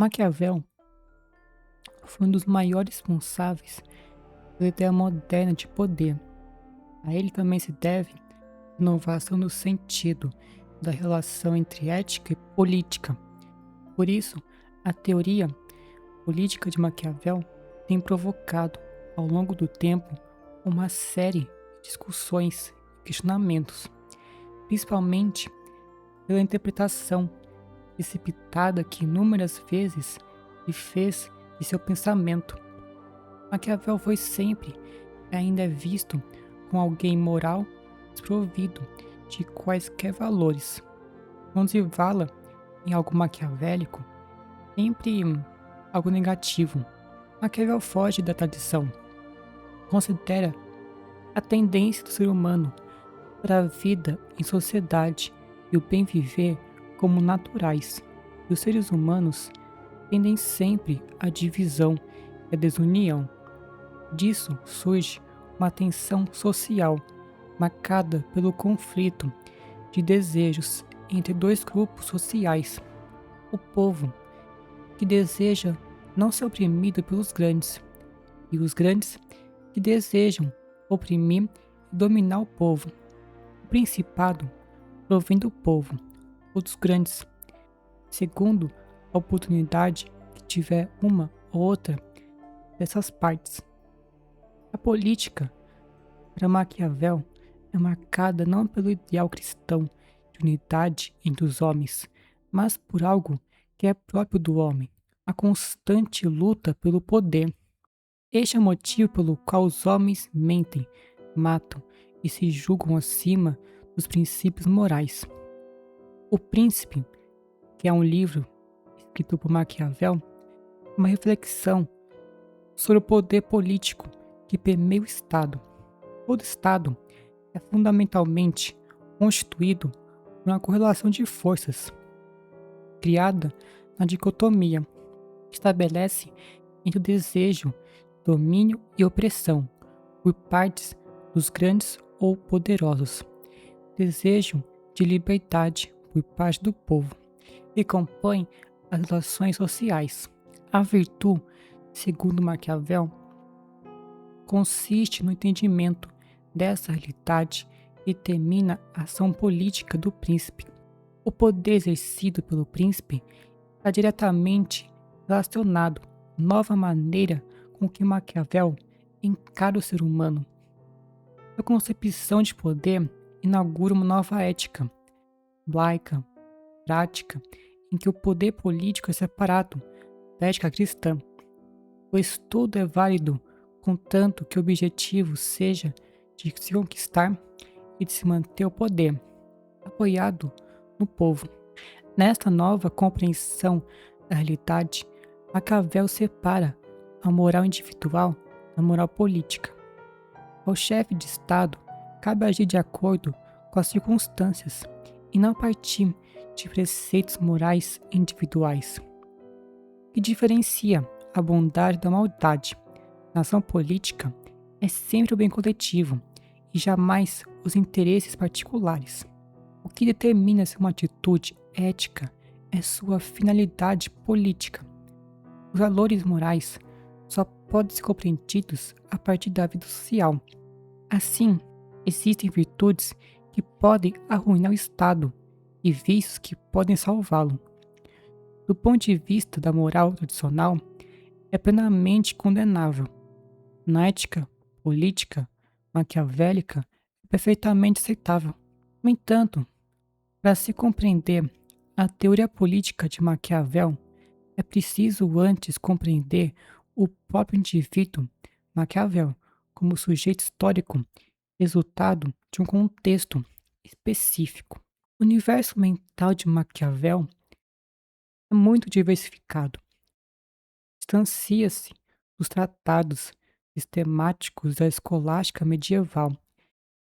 Maquiavel foi um dos maiores responsáveis pela ideia moderna de poder. A ele também se deve a inovação no sentido da relação entre ética e política. Por isso, a teoria política de Maquiavel tem provocado, ao longo do tempo, uma série de discussões e questionamentos, principalmente pela interpretação precipitada que inúmeras vezes se fez de seu pensamento. Maquiavel foi sempre e ainda é visto como alguém moral desprovido de quaisquer valores. Quando se fala em algo maquiavélico, sempre algo negativo. Maquiavel foge da tradição, considera a tendência do ser humano para a vida em sociedade e o bem viver como naturais. E os seres humanos tendem sempre à divisão e à desunião. Disso surge uma tensão social marcada pelo conflito de desejos entre dois grupos sociais: o povo, que deseja não ser oprimido pelos grandes, e os grandes, que desejam oprimir e dominar o povo. O principado provém do povo, ou dos grandes, segundo a oportunidade que tiver uma ou outra dessas partes. A política, para Maquiavel, é marcada não pelo ideal cristão de unidade entre os homens, mas por algo que é próprio do homem: a constante luta pelo poder. Este é o motivo pelo qual os homens mentem, matam e se julgam acima dos princípios morais. O Príncipe, que é um livro escrito por Maquiavel, é uma reflexão sobre o poder político que permeia o Estado. Todo Estado é fundamentalmente constituído por uma correlação de forças, criada na dicotomia, que estabelece entre o desejo, domínio e opressão por partes dos grandes ou poderosos, desejo de liberdade por parte do povo, e compõe as relações sociais. A virtude, segundo Maquiavel, consiste no entendimento dessa realidade e determina a ação política do príncipe. O poder exercido pelo príncipe está diretamente relacionado à nova maneira com que Maquiavel encara o ser humano. A concepção de poder inaugura uma nova ética, laica, prática, em que o poder político é separado da ética cristã, pois tudo é válido contanto que o objetivo seja de se conquistar e de se manter o poder, apoiado no povo. Nesta nova compreensão da realidade, Maquiavel separa a moral individual da moral política. Ao chefe de Estado cabe agir de acordo com as circunstâncias e não partir de preceitos morais individuais. O que diferencia a bondade da maldade na ação política é sempre o bem coletivo e jamais os interesses particulares. O que determina se uma atitude ética é sua finalidade política. Os valores morais só podem ser compreendidos a partir da vida social. Assim, existem virtudes que podem arruinar o Estado e vícios que podem salvá-lo. Do ponto de vista da moral tradicional, é plenamente condenável. Na ética política maquiavélica, é perfeitamente aceitável. No entanto, para se compreender a teoria política de Maquiavel, é preciso antes compreender o próprio indivíduo Maquiavel como sujeito histórico, resultado de um contexto específico. O universo mental de Maquiavel é muito diversificado. Distancia-se dos tratados sistemáticos da escolástica medieval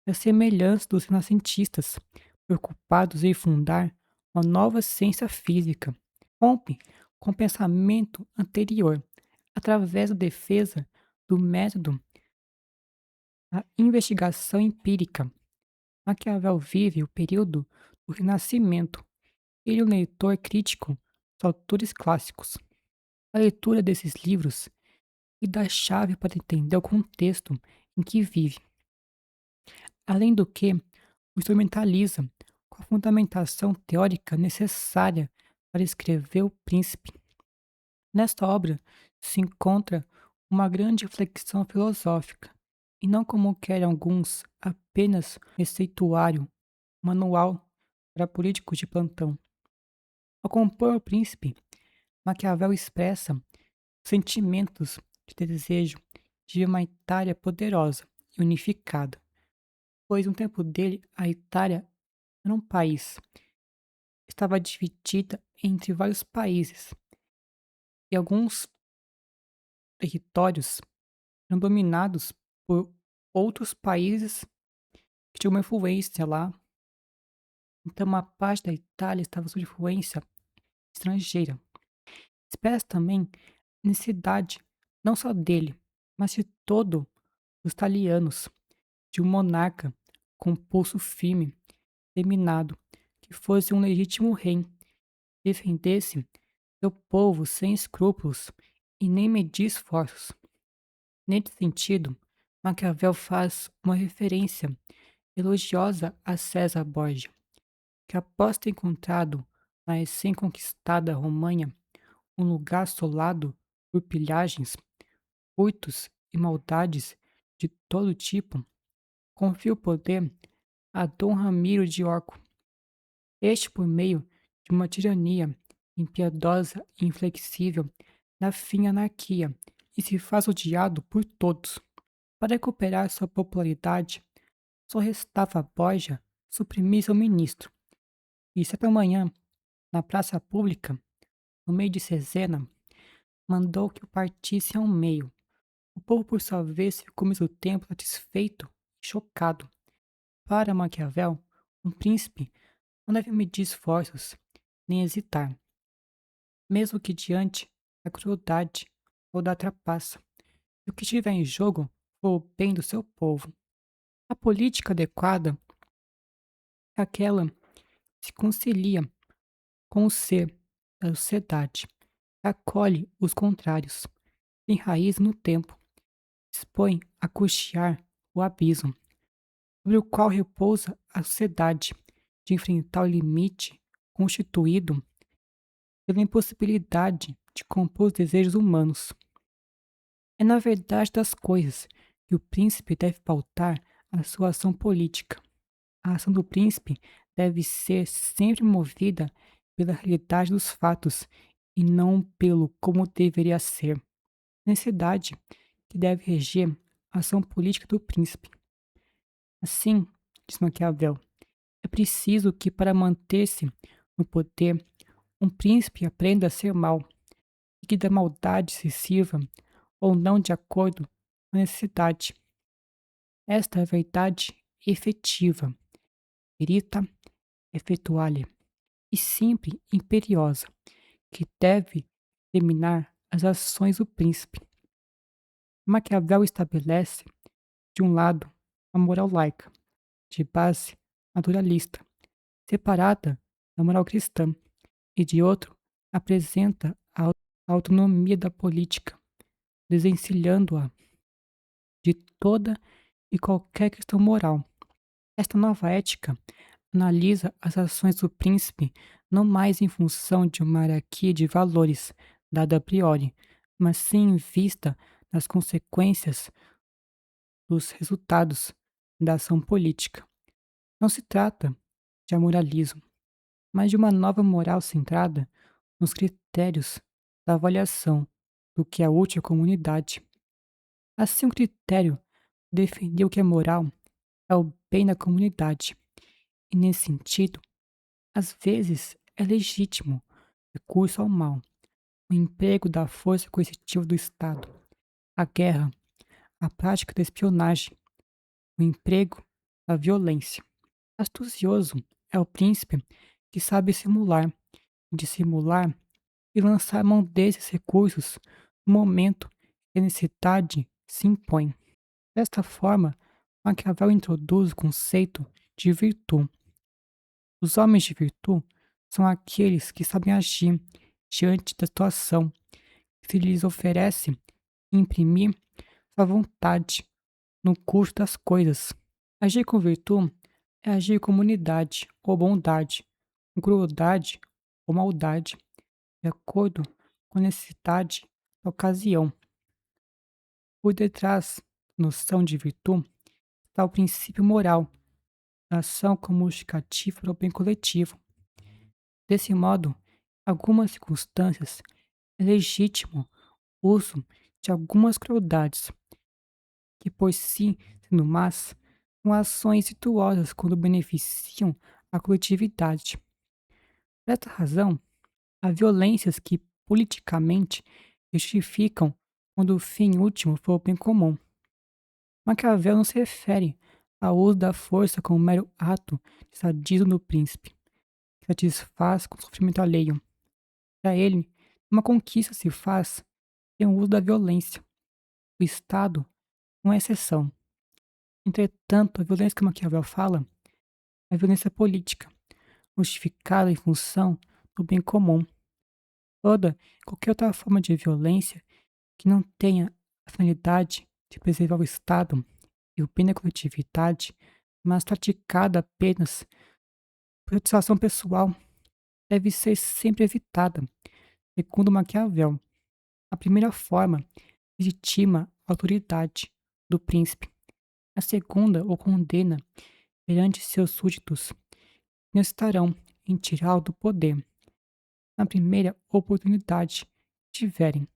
e a semelhança dos renascentistas, preocupados em fundar uma nova ciência física. Rompe com o pensamento anterior, através da defesa do método da investigação empírica. Maquiavel vive o período do Renascimento. Ele é um leitor crítico dos autores clássicos. A leitura desses livros lhe dá a chave para entender o contexto em que vive, além do que o instrumentaliza com a fundamentação teórica necessária para escrever O Príncipe. Nesta obra se encontra uma grande reflexão filosófica, e não como querem alguns, apenas receituário, manual para políticos de plantão. Ao compor O Príncipe, Maquiavel expressa sentimentos de desejo de uma Itália poderosa e unificada, pois no tempo dele a Itália era um país, estava dividida entre vários países e alguns territórios eram dominados por outros países que tinham uma influência lá. Então uma parte da Itália estava sob influência estrangeira. Expressa também a necessidade não só dele, mas de todos os italianos, de um monarca com pulso firme, determinado, que fosse um legítimo rei, defendesse seu povo sem escrúpulos e nem medir esforços. Nesse sentido, Maquiavel faz uma referência elogiosa a César Borgia, que após ter encontrado na recém-conquistada Romanha um lugar assolado por pilhagens, furtos e maldades de todo tipo, confia o poder a Dom Ramiro de Orco. Este, por meio de uma tirania impiedosa e inflexível, dá fim à anarquia e se faz odiado por todos. Para recuperar sua popularidade, só restava a Borgia suprimir seu ministro, e certa manhã, na praça pública, no meio de Cesena, mandou que o partisse ao meio. O povo, por sua vez, ficou ao mesmo tempo satisfeito e chocado. Para Maquiavel, um príncipe não deve medir esforços, nem hesitar, mesmo que diante da crueldade ou da trapaça. Se o que estiver em jogo for o bem do seu povo. A política adequada é aquela que se concilia com o ser da sociedade, que acolhe os contrários, tem raiz no tempo, dispõe a custear o abismo, sobre o qual repousa a sociedade, de enfrentar o limite constituído pela impossibilidade de compor os desejos humanos. É na verdade das coisas que o príncipe deve pautar a sua ação política. A ação do príncipe deve ser sempre movida pela realidade dos fatos e não pelo como deveria ser. Necessidade que deve reger a ação política do príncipe. Assim, diz Maquiavel, é preciso que para manter-se no poder, um príncipe aprenda a ser mau e que da maldade se sirva ou não de acordo com a necessidade. Esta é a verdade efetiva, verita effectuale, e sempre imperiosa, que deve determinar as ações do príncipe. Maquiavel estabelece, de um lado, a moral laica, de base naturalista, separada da moral cristã, e de outro, apresenta a autonomia da política, desencilhando-a de toda e qualquer questão moral. Esta nova ética analisa as ações do príncipe não mais em função de uma hierarquia de valores dada a priori, mas sim em vista das consequências dos resultados da ação política. Não se trata de amoralismo, mas de uma nova moral centrada nos critérios da avaliação do que é útil à comunidade. Assim, o critério de defender o que é moral é o bem da comunidade, e nesse sentido, às vezes é legítimo recurso ao mal, o emprego da força coercitiva do Estado, a guerra, a prática da espionagem, o emprego da violência. Astucioso é o príncipe que sabe simular, dissimular e lançar mão desses recursos no momento que a necessidade se impõe. Desta forma, Maquiavel introduz o conceito de virtude. Os homens de virtude são aqueles que sabem agir diante da situação, se lhes oferece imprimir sua vontade no curso das coisas. Agir com virtude é agir com unidade ou bondade, com crueldade ou maldade, de acordo com a necessidade da ocasião. Por detrás da noção de virtude está o princípio moral, da ação como justificativa para o bem coletivo. Desse modo, em algumas circunstâncias, é legítimo o uso de algumas crueldades, que por si, sendo más, são ações virtuosas quando beneficiam a coletividade. Por esta razão, há violências que politicamente justificam quando o fim último for o bem comum. Maquiavel não se refere ao uso da força como mero ato de sadismo do príncipe, que satisfaz com o sofrimento alheio. Para ele, uma conquista se faz sem o uso da violência. O Estado não é exceção. Entretanto, a violência que Maquiavel fala é a violência política, justificada em função do bem comum. Qualquer outra forma de violência que não tenha a finalidade de preservar o Estado e o bem da coletividade, mas praticada apenas por satisfação pessoal, deve ser sempre evitada. Segundo Maquiavel, a primeira forma legitima a autoridade do príncipe. A segunda o condena perante seus súditos, que não estarão em tirá-lo do poder, na primeira oportunidade que tiverem.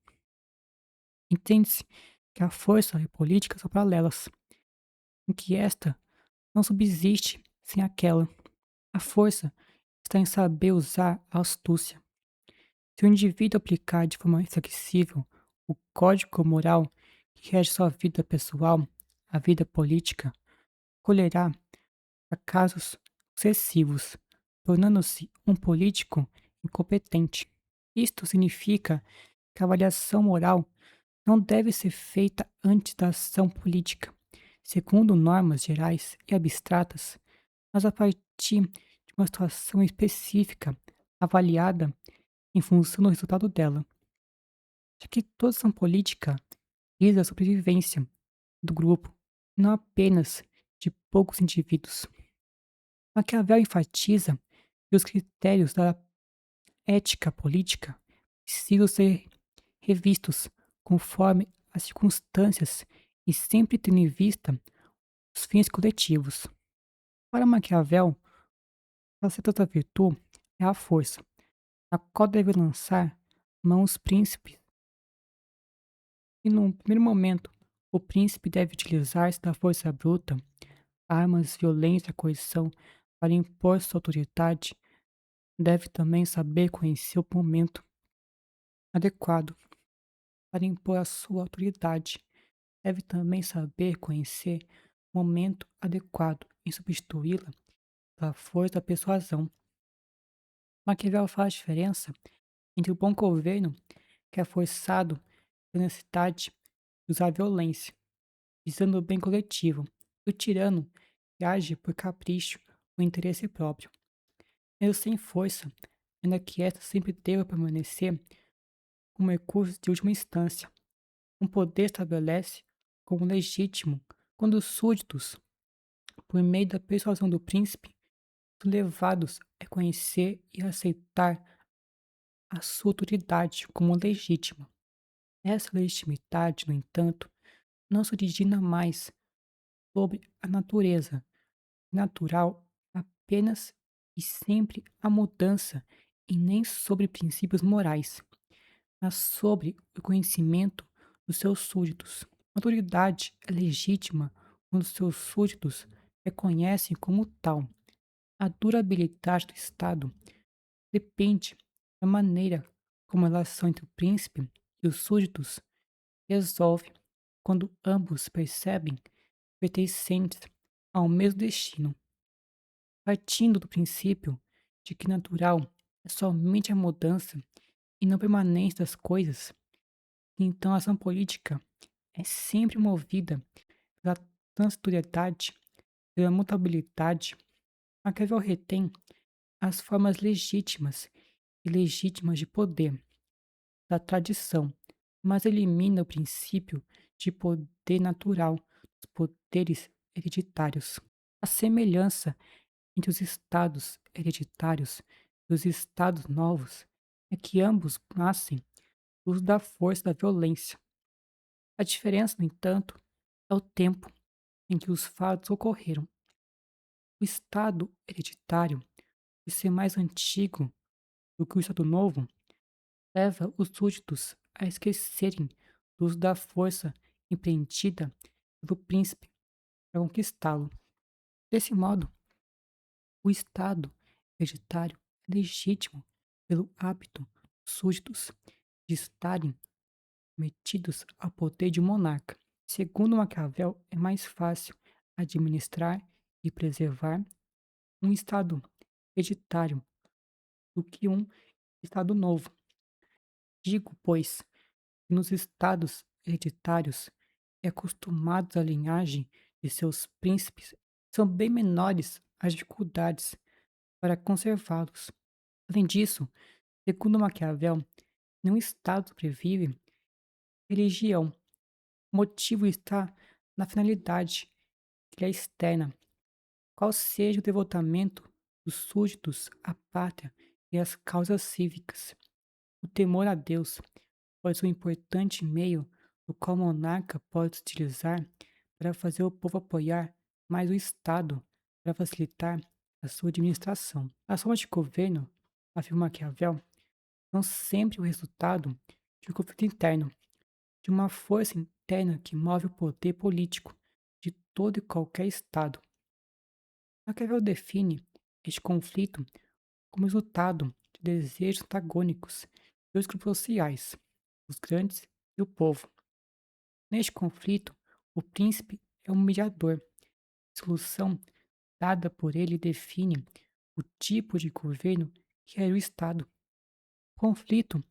Entende-se que a força e a política são paralelas, em que esta não subsiste sem aquela. A força está em saber usar a astúcia. Se o indivíduo aplicar de forma inflexível o código moral que rege sua vida pessoal, a vida política, colherá fracassos sucessivos, tornando-se um político incompetente. Isto significa que a avaliação moral não deve ser feita antes da ação política, segundo normas gerais e abstratas, mas a partir de uma situação específica, avaliada em função do resultado dela. Já que toda ação política visa a sobrevivência do grupo, não apenas de poucos indivíduos. Maquiavel enfatiza que os critérios da ética política precisam ser revistos conforme as circunstâncias e sempre tendo em vista os fins coletivos. Para Maquiavel, a faceta da virtude é a força, a qual deve lançar mão os príncipes, e num primeiro momento o príncipe deve utilizar-se da força bruta, armas, violência, coerção, para impor sua autoridade, deve também saber conhecer o momento adequado para impor a sua autoridade. Deve também saber conhecer o momento adequado em substituí-la pela força da persuasão. Maquiavel faz diferença entre o bom governo, que é forçado pela necessidade de usar a violência, visando o bem coletivo, e o tirano, que age por capricho ou interesse próprio. Mesmo sem força, ainda que esta sempre deva permanecer como recurso de última instância, um poder estabelece como legítimo quando os súditos, por meio da persuasão do príncipe, são levados a conhecer e aceitar a sua autoridade como legítima. Essa legitimidade, no entanto, não se origina mais sobre a natureza natural apenas e sempre a mudança e nem sobre princípios morais, mas sobre o conhecimento dos seus súditos. A autoridade é legítima quando seus súditos reconhecem como tal. A durabilidade do Estado depende da maneira como a relação entre o príncipe e os súditos resolve quando ambos percebem pertencentes ao mesmo destino. Partindo do princípio de que natural é somente a mudança e não permanência das coisas, então a ação política é sempre movida pela transitoriedade, pela mutabilidade. Maquiavel retém as formas legítimas e ilegítimas de poder, da tradição, mas elimina o princípio de poder natural dos poderes hereditários. A semelhança entre os estados hereditários e os estados novos é que ambos nascem do uso da força e da violência. A diferença, no entanto, é o tempo em que os fatos ocorreram. O estado hereditário, por ser mais antigo do que o estado novo, leva os súditos a esquecerem do uso da força empreendida pelo príncipe para conquistá-lo. Desse modo, o estado hereditário é legítimo pelo hábito dos súditos de estarem metidos ao poder de um monarca. Segundo Maquiavel, é mais fácil administrar e preservar um estado hereditário do que um estado novo. Digo, pois, que nos estados hereditários e acostumados à linhagem de seus príncipes, são bem menores as dificuldades para conservá-los. Além disso, segundo Maquiavel, nenhum estado sobrevive religião. O motivo está na finalidade, que é externa, qual seja o devotamento dos súditos à pátria e às causas cívicas. O temor a Deus pode ser um importante meio do qual o monarca pode utilizar para fazer o povo apoiar mais o Estado para facilitar a sua administração. As formas de governo, afirma Maquiavel, são sempre o resultado de um conflito interno, de uma força interna que move o poder político de todo e qualquer Estado. Maquiavel define este conflito como resultado de desejos antagônicos de dois grupos sociais, os grandes e o povo. Neste conflito, o príncipe é um mediador. A solução dada por ele define o tipo de governo que é o Estado. O conflito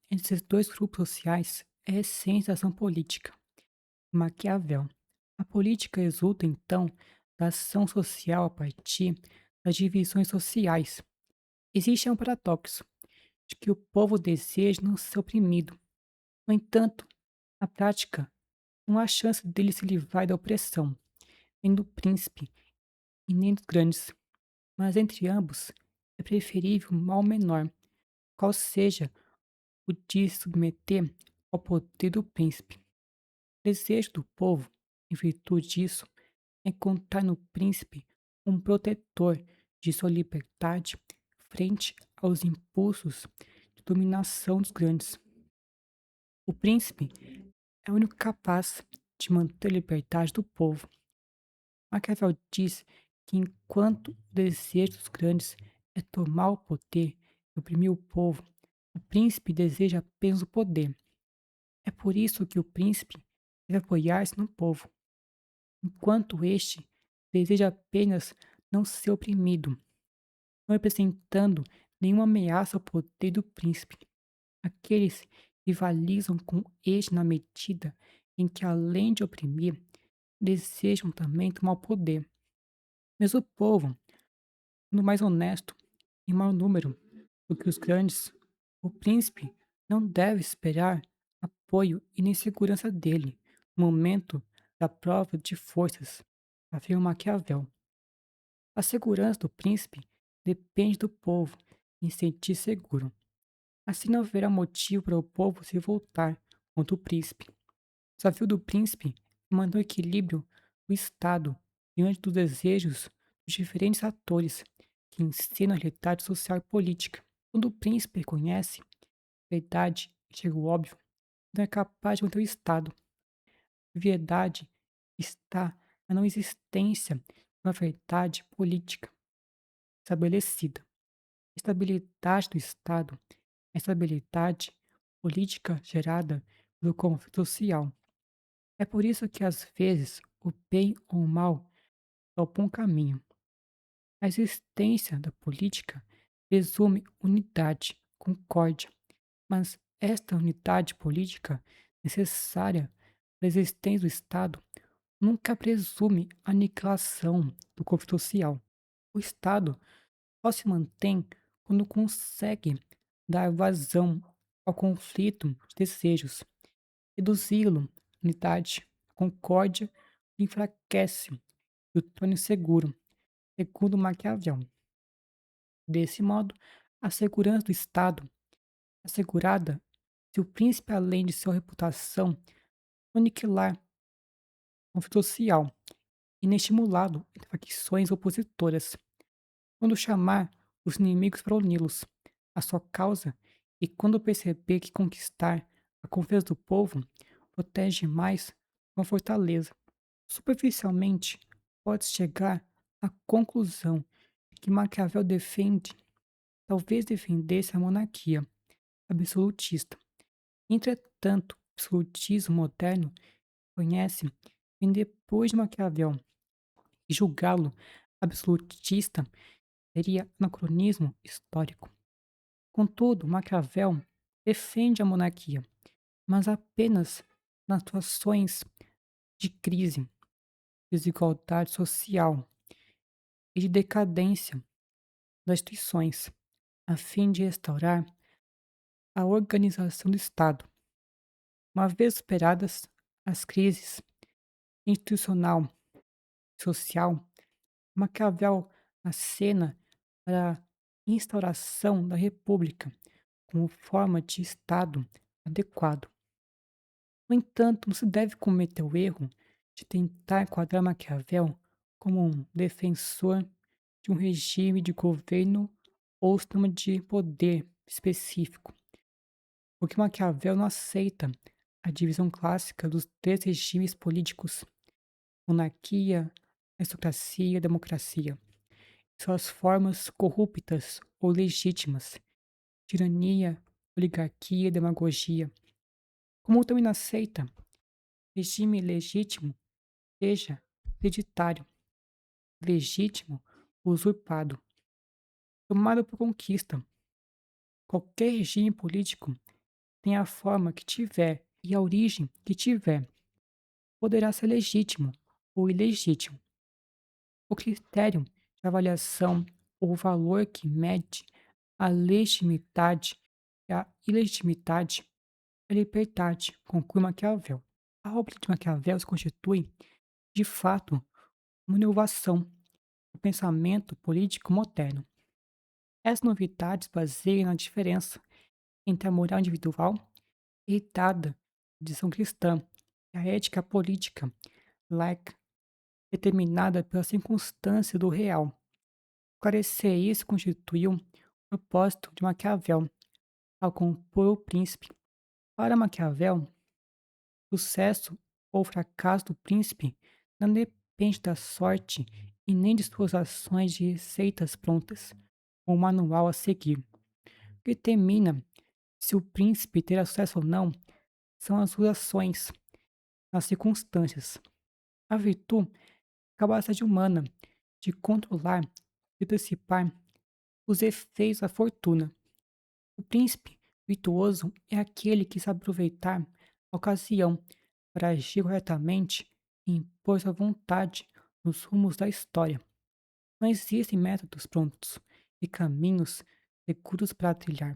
entre esses dois grupos sociais é a essência da ação política. Maquiavel. A política resulta, então, da ação social a partir das divisões sociais. Existe um paradoxo de que o povo deseja não ser oprimido. No entanto, na prática, não há chance dele se livrar da opressão, nem do príncipe e nem dos grandes. Mas entre ambos, é preferível um mal menor, qual seja o de se submeter ao poder do príncipe. O desejo do povo, em virtude disso, é encontrar no príncipe um protetor de sua liberdade frente aos impulsos de dominação dos grandes. O príncipe é o único capaz de manter a liberdade do povo. Maquiavel diz que enquanto o desejo dos grandes é tomar o poder e oprimir o povo, o príncipe deseja apenas o poder. É por isso que o príncipe deve apoiar-se no povo, enquanto este deseja apenas não ser oprimido, não representando nenhuma ameaça ao poder do príncipe. Aqueles rivalizam com este na medida em que, além de oprimir, desejam também tomar o poder. Mas o povo, no mais honesto em maior número do que os grandes, o príncipe não deve esperar apoio e nem segurança dele no momento da prova de forças, afirma Maquiavel. A segurança do príncipe depende do povo em se sentir seguro. Assim não haverá motivo para o povo se voltar contra o príncipe. O desafio do príncipe é manter o equilíbrio do Estado diante dos desejos dos diferentes atores que ensinam a realidade social e política. Quando o príncipe reconhece a verdade e chega o óbvio, não é capaz de manter o Estado. A verdade está na não existência de uma verdade política estabelecida. A estabilidade do Estado é a estabilidade política gerada pelo conflito social. É por isso que, às vezes, o bem ou o mal é o bom caminho. A existência da política presume unidade, concórdia, mas esta unidade política necessária para a existência do Estado nunca presume a aniquilação do conflito social. O Estado só se mantém quando consegue dar vazão ao conflito de desejos reduzi-lo, a unidade, a concórdia, o enfraquece e o torna inseguro, segundo Maquiavel. Desse modo, a segurança do Estado é assegurada se o príncipe, além de sua reputação, aniquilar o conflito social e nem estimulá-lo entre facções opositoras, quando chamar os inimigos para uni-los à sua causa e quando perceber que conquistar a confiança do povo protege mais uma fortaleza. Superficialmente, pode chegar à conclusão de que Maquiavel defende, talvez defendesse a monarquia absolutista. Entretanto, o absolutismo moderno conhece vem depois de Maquiavel, e julgá-lo absolutista seria anacronismo histórico. Contudo, Maquiavel defende a monarquia, mas apenas nas situações de crise, desigualdade social e de decadência das instituições, a fim de restaurar a organização do Estado. Uma vez superadas as crises institucional e social, Maquiavel acena para a instauração da república como forma de Estado adequado. No entanto, não se deve cometer o erro de tentar enquadrar Maquiavel como um defensor de um regime de governo ou sistema de poder específico, porque Maquiavel não aceita a divisão clássica dos três regimes políticos: monarquia, aristocracia e democracia, suas formas corruptas ou legítimas, tirania, oligarquia e demagogia. Como também não aceita regime legítimo, seja hereditário, legítimo, usurpado, tomado por conquista. Qualquer regime político tem a forma que tiver e a origem que tiver, poderá ser legítimo ou ilegítimo. O critério de avaliação ou valor que mede a legitimidade e a ilegitimidade é a liberdade, conclui Maquiavel. A obra de Maquiavel se constitui, de fato, uma inovação no pensamento político moderno. Essas novidades baseiam na diferença entre a moral individual, heritada da tradição cristã, e a ética política, laica, determinada pela circunstância do real. Esclarecer isso constituiu o propósito de Maquiavel ao compor O Príncipe. Para Maquiavel, o sucesso ou fracasso do príncipe não depende da sorte e nem de suas ações de receitas prontas, ou manual a seguir. O que determina se o príncipe terá sucesso ou não são as suas ações, as circunstâncias. A virtude é a capacidade humana de controlar e antecipar os efeitos da fortuna. O príncipe virtuoso é aquele que sabe aproveitar a ocasião para agir corretamente e impor sua vontade nos rumos da história. Não existem métodos prontos e caminhos seguros para trilhar.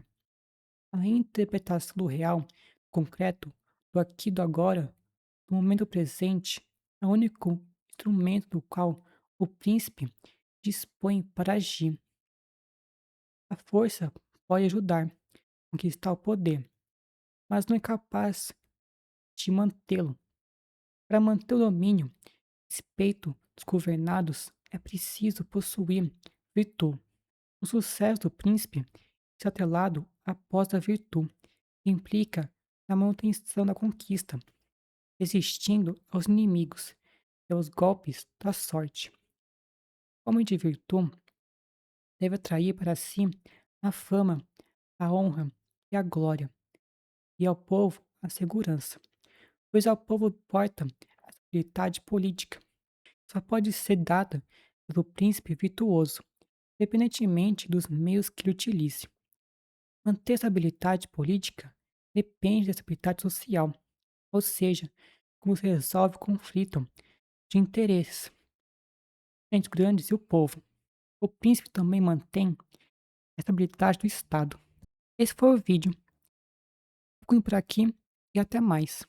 A interpretação do real, concreto, do aqui e do agora, do momento presente, é o único instrumento do qual o príncipe dispõe para agir. A força pode ajudar a conquistar o poder, mas não é capaz de mantê-lo. Para manter o domínio e respeito dos governados, é preciso possuir virtude. O sucesso do príncipe está atrelado à posse da virtude, que implica na manutenção da conquista, resistindo aos inimigos e aos golpes da sorte. O homem de virtude deve atrair para si a fama, a honra e a glória, e ao povo a segurança, pois ao povo importa a estabilidade política. Só pode ser dada pelo príncipe virtuoso, independentemente dos meios que ele utilize. Manter a estabilidade política depende da estabilidade social, ou seja, como se resolve o conflito de interesses entre os grandes e o povo. O príncipe também mantém a estabilidade do Estado. Esse foi o vídeo. Fico por aqui e até mais.